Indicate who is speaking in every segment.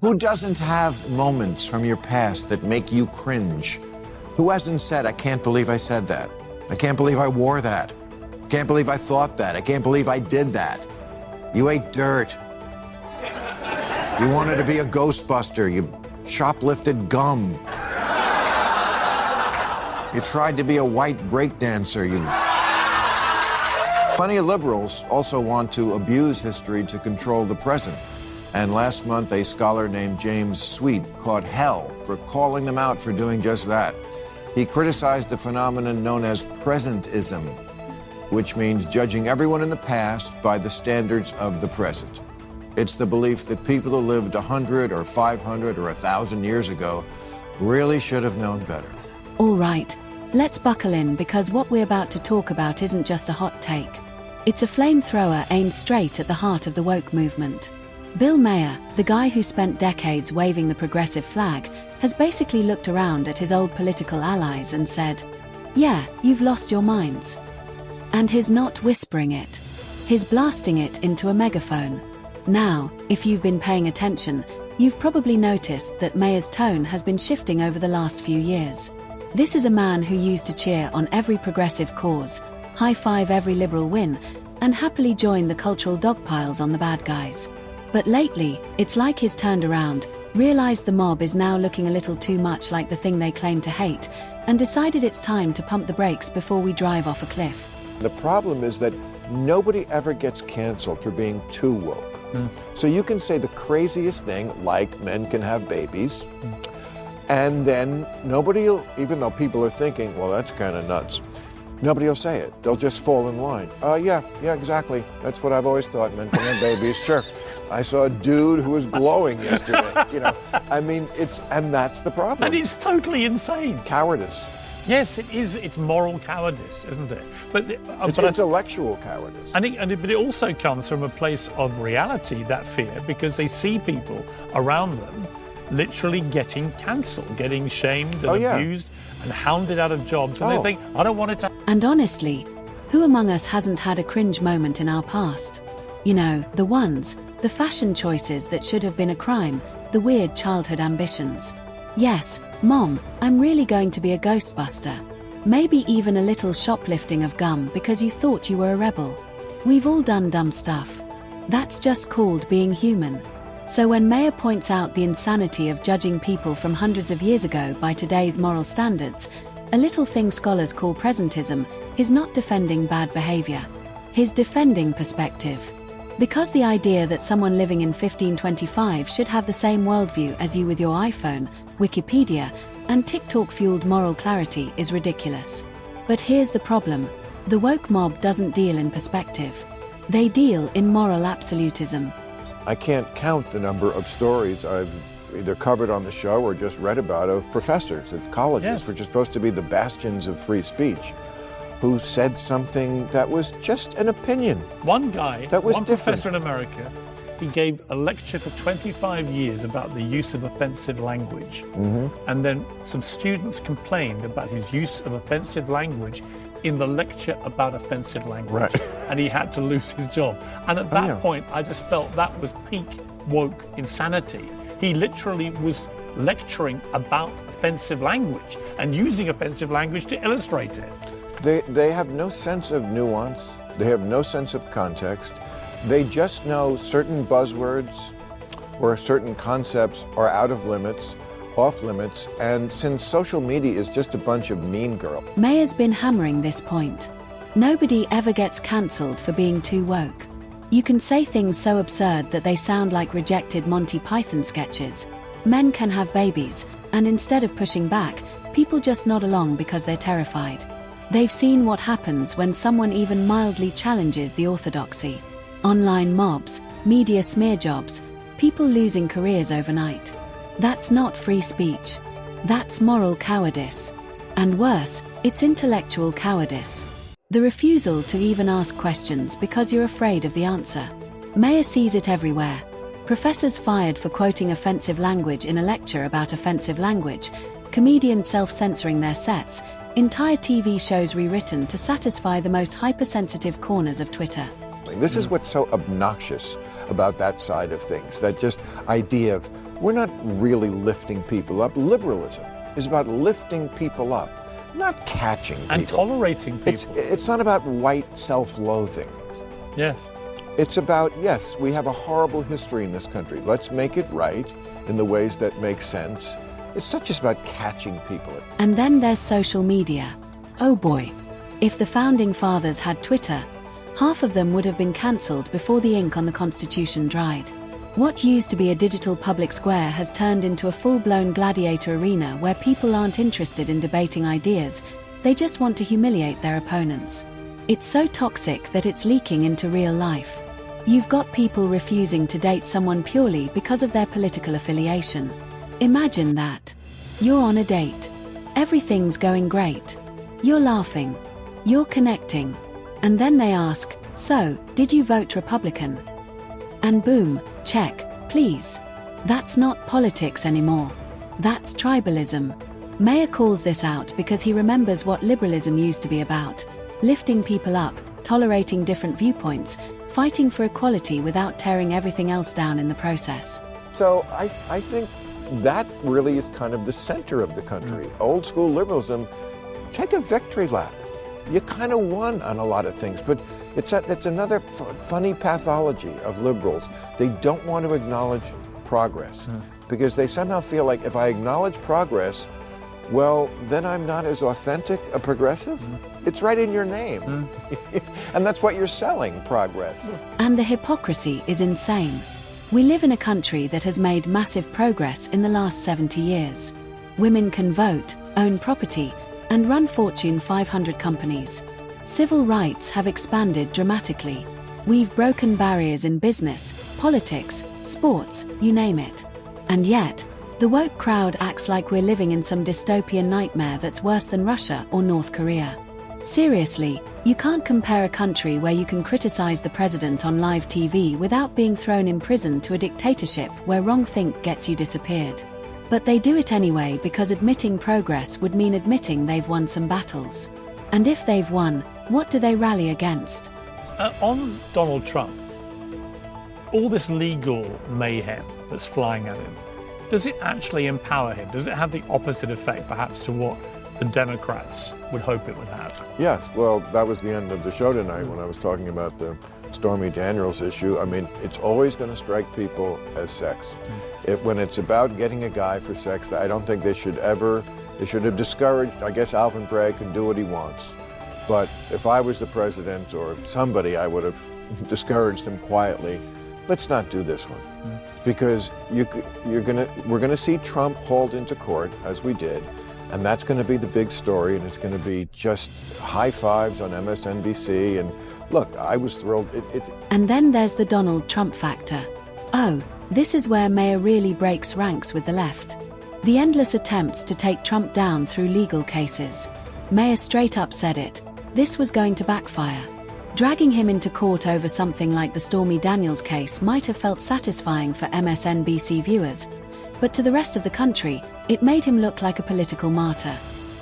Speaker 1: Who doesn't have moments from your past that make you cringe? Who hasn't said, I can't believe I said that. I can't believe I wore that. I can't believe I thought that. I can't believe I did that. You ate dirt. You wanted to be a Ghostbuster. You shoplifted gum. You tried to be a white breakdancer. Plenty of liberals also want to abuse history to control the present. And last month, a scholar named James Sweet caught hell for calling them out for doing just that. He criticized the phenomenon known as presentism, which means judging everyone in the past by the standards of the present. It's the belief that people who lived 100 or 500 or 1,000 years ago really should have known better.
Speaker 2: All right, let's buckle in, because what we're about to talk about isn't just a hot take. It's a flamethrower aimed straight at the heart of the woke movement. Bill Maher, the guy who spent decades waving the progressive flag, has basically looked around at his old political allies and said, yeah, you've lost your minds. And he's not whispering it. He's blasting it into a megaphone. Now, if you've been paying attention, you've probably noticed that Maher's tone has been shifting over the last few years. This is a man who used to cheer on every progressive cause, high-five every liberal win, and happily join the cultural dogpiles on the bad guys. But lately, it's like he's turned around, realized the mob is now looking a little too much like the thing they claim to hate, and decided it's time to pump the brakes before we drive off a cliff.
Speaker 1: The problem is that nobody ever gets canceled for being too woke. So you can say the craziest thing, like men can have babies, and then nobody will, even though people are thinking, well, that's kind of nuts, nobody will say it. They'll just fall in line. Yeah, exactly. That's what I've always thought, men can have babies, sure. I saw a dude who was glowing yesterday, I mean, and that's the problem.
Speaker 3: And it's totally insane.
Speaker 1: Cowardice.
Speaker 3: Yes, it is. It's moral cowardice, isn't it?
Speaker 1: It's intellectual cowardice.
Speaker 3: But it also comes from a place of reality, that fear, because they see people around them literally getting cancelled, getting shamed and abused and hounded out of jobs. And they think, I don't want it to...
Speaker 2: And honestly, who among us hasn't had a cringe moment in our past? You know, the ones, the fashion choices that should have been a crime, the weird childhood ambitions. Yes, Mom, I'm really going to be a Ghostbuster. Maybe even a little shoplifting of gum because you thought you were a rebel. We've all done dumb stuff. That's just called being human. So when Maher points out the insanity of judging people from hundreds of years ago by today's moral standards, a little thing scholars call presentism, he's not defending bad behavior. He's defending perspective. Because the idea that someone living in 1525 should have the same worldview as you with your iPhone, Wikipedia, and TikTok-fueled moral clarity is ridiculous. But here's the problem. The woke mob doesn't deal in perspective. They deal in moral absolutism.
Speaker 1: I can't count the number of stories I've either covered on the show or just read about of professors at colleges, which are supposed to be the bastions of free speech, who said something that was just an opinion.
Speaker 3: One guy,
Speaker 1: that was
Speaker 3: one
Speaker 1: different.
Speaker 3: Professor in America, he gave a lecture for 25 years about the use of offensive language. And then some students complained about his use of offensive language in the lecture about offensive language. And he had to lose his job. And at that point, I just felt that was peak woke insanity. He literally was lecturing about offensive language and using offensive language to illustrate it.
Speaker 1: They have no sense of nuance. They have no sense of context. They just know certain buzzwords or certain concepts are out of limits, off limits, and since social media is just a bunch of mean girls.
Speaker 2: Maher's been hammering this point. Nobody ever gets cancelled for being too woke. You can say things so absurd that they sound like rejected Monty Python sketches. Men can have babies, and instead of pushing back, people just nod along because they're terrified. They've seen what happens when someone even mildly challenges the orthodoxy. Online mobs, media smear jobs, people losing careers overnight. That's not free speech. That's moral cowardice. And worse, it's intellectual cowardice. The refusal to even ask questions because you're afraid of the answer. Maher sees it everywhere. Professors fired for quoting offensive language in a lecture about offensive language, comedians self-censoring their sets, entire TV shows rewritten to satisfy the most hypersensitive corners of Twitter.
Speaker 1: This is what's so obnoxious about that side of things, that just idea of we're not really lifting people up. Liberalism is about lifting people up, not catching people.
Speaker 3: And tolerating people.
Speaker 1: It's not about white self-loathing.
Speaker 3: Yes.
Speaker 1: It's about, yes, we have a horrible history in this country. Let's make it right in the ways that make sense. It's not just about catching people.
Speaker 2: And then there's social media. Oh boy. If the founding fathers had Twitter, half of them would have been cancelled before the ink on the Constitution dried. What used to be a digital public square has turned into a full-blown gladiator arena where people aren't interested in debating ideas, they just want to humiliate their opponents. It's so toxic that it's leaking into real life. You've got people refusing to date someone purely because of their political affiliation. Imagine that. You're on a date. Everything's going great. You're laughing. You're connecting. And then they ask, "So, did you vote Republican?" And boom, check, please. That's not politics anymore. That's tribalism. Maher calls this out because he remembers what liberalism used to be about: lifting people up, tolerating different viewpoints, fighting for equality without tearing everything else down in the process.
Speaker 1: So I think that really is kind of the center of the country. Old school liberalism, take a victory lap. You kind of won on a lot of things, but it's another funny pathology of liberals. They don't want to acknowledge progress because they somehow feel like if I acknowledge progress, well, then I'm not as authentic a progressive. It's right in your name. And that's what you're selling, progress.
Speaker 2: And the hypocrisy is insane. We live in a country that has made massive progress in the last 70 years. Women can vote, own property, and run Fortune 500 companies. Civil rights have expanded dramatically. We've broken barriers in business, politics, sports, you name it. And yet, the woke crowd acts like we're living in some dystopian nightmare that's worse than Russia or North Korea. Seriously, you can't compare a country where you can criticize the president on live TV without being thrown in prison to a dictatorship where wrong think gets you disappeared. But they do it anyway because admitting progress would mean admitting they've won some battles. And if they've won, what do they rally against?
Speaker 3: On Donald Trump, all this legal mayhem that's flying at him, does it actually empower him? Does it have the opposite effect, perhaps, to what the Democrats would hope it would have?
Speaker 1: Yes, well, that was the end of the show tonight when I was talking about the Stormy Daniels issue. I mean, it's always going to strike people as sex. When it's about getting a guy for sex, I don't think they should have discouraged. I guess Alvin Bragg can do what he wants. But if I was the president or somebody, I would have discouraged him quietly. Let's not do this one. Because we're going to see Trump hauled into court, as we did, and that's going to be the big story, and it's going to be just high fives on MSNBC. And look, I was thrilled.
Speaker 2: And then there's the Donald Trump factor. Oh, this is where Maher really breaks ranks with the left. The endless attempts to take Trump down through legal cases. Maher straight up said it. This was going to backfire. Dragging him into court over something like the Stormy Daniels case might have felt satisfying for MSNBC viewers, but to the rest of the country, it made him look like a political martyr.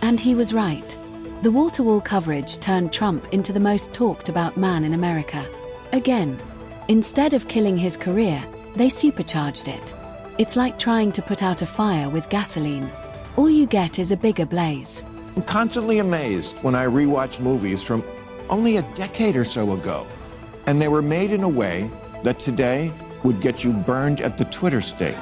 Speaker 2: And he was right. The wall-to-wall coverage turned Trump into the most talked about man in America. Again, instead of killing his career, they supercharged it. It's like trying to put out a fire with gasoline. All you get is a bigger blaze.
Speaker 1: I'm constantly amazed when I rewatch movies from only a decade or so ago, and they were made in a way that today would get you burned at the Twitter stake.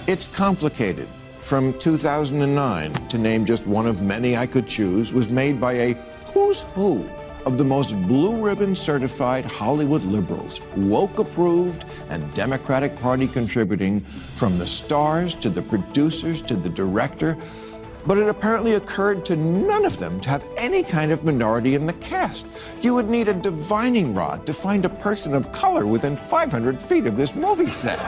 Speaker 1: It's complicated. From 2009, to name just one of many I could choose, was made by a who's who of the most blue ribbon certified Hollywood liberals, woke approved and Democratic Party contributing, from the stars to the producers to the director. But it apparently occurred to none of them to have any kind of minority in the cast. You would need a divining rod to find a person of color within 500 feet of this movie set.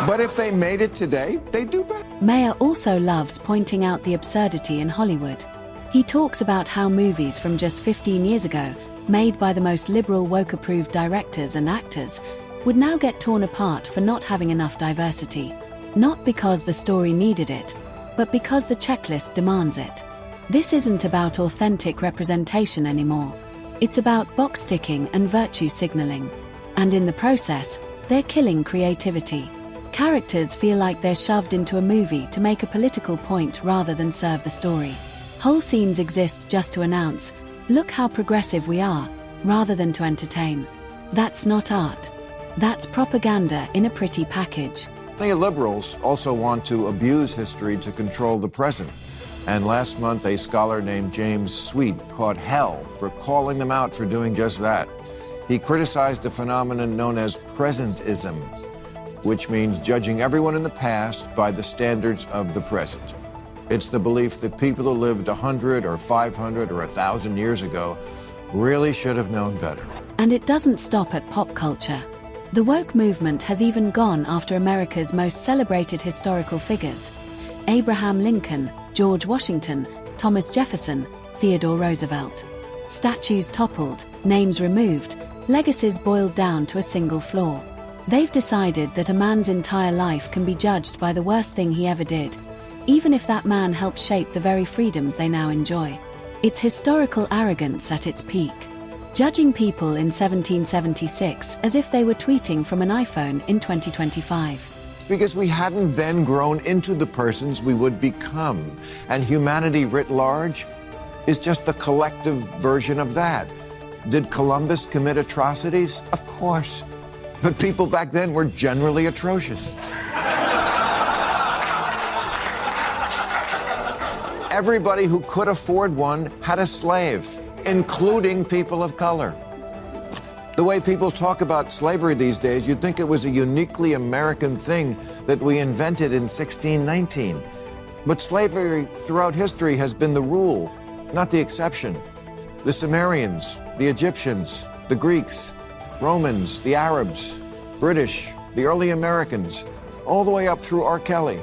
Speaker 1: But if they made it today, they do better.
Speaker 2: Maher also loves pointing out the absurdity in Hollywood. He talks about how movies from just 15 years ago, made by the most liberal woke-approved directors and actors, would now get torn apart for not having enough diversity. Not because the story needed it, but because the checklist demands it. This isn't about authentic representation anymore. It's about box ticking and virtue signaling. And in the process, they're killing creativity. Characters feel like they're shoved into a movie to make a political point rather than serve the story. Whole scenes exist just to announce, look how progressive we are, rather than to entertain. That's not art. That's propaganda in a pretty package.
Speaker 1: Many liberals also want to abuse history to control the present. And last month, a scholar named James Sweet caught hell for calling them out for doing just that. He criticized a phenomenon known as presentism, which means judging everyone in the past by the standards of the present. It's the belief that people who lived 100 or 500 or 1,000 years ago really should have known better.
Speaker 2: And it doesn't stop at pop culture. The woke movement has even gone after America's most celebrated historical figures: Abraham Lincoln, George Washington, Thomas Jefferson, Theodore Roosevelt. Statues toppled, names removed, legacies boiled down to a single flaw. They've decided that a man's entire life can be judged by the worst thing he ever did, even if that man helped shape the very freedoms they now enjoy. It's historical arrogance at its peak. Judging people in 1776 as if they were tweeting from an iPhone in 2025.
Speaker 1: Because we hadn't then grown into the persons we would become. And humanity writ large is just the collective version of that. Did Columbus commit atrocities? Of course. But people back then were generally atrocious. Everybody who could afford one had a slave, including people of color. The way people talk about slavery these days, you'd think it was a uniquely American thing that we invented in 1619. But slavery throughout history has been the rule, not the exception. The Sumerians, the Egyptians, the Greeks, Romans, the Arabs, British, the early Americans, all the way up through R. Kelly.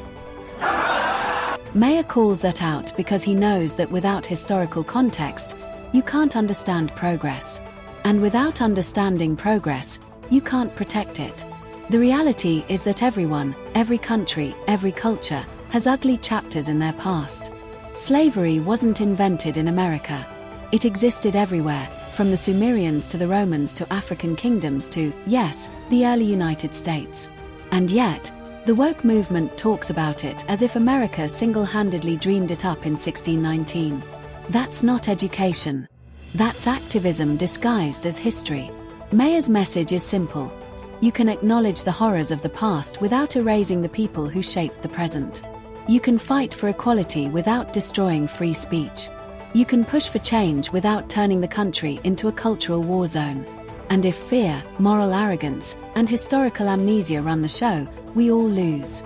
Speaker 2: Maher calls that out because he knows that without historical context, you can't understand progress. And without understanding progress, you can't protect it. The reality is that everyone, every country, every culture, has ugly chapters in their past. Slavery wasn't invented in America. It existed everywhere, from the Sumerians to the Romans to African kingdoms to, yes, the early United States. And yet, the woke movement talks about it as if America single-handedly dreamed it up in 1619. That's not education. That's activism disguised as history. Maher's message is simple. You can acknowledge the horrors of the past without erasing the people who shaped the present. You can fight for equality without destroying free speech. You can push for change without turning the country into a cultural war zone. And if fear, moral arrogance, and historical amnesia run the show, we all lose.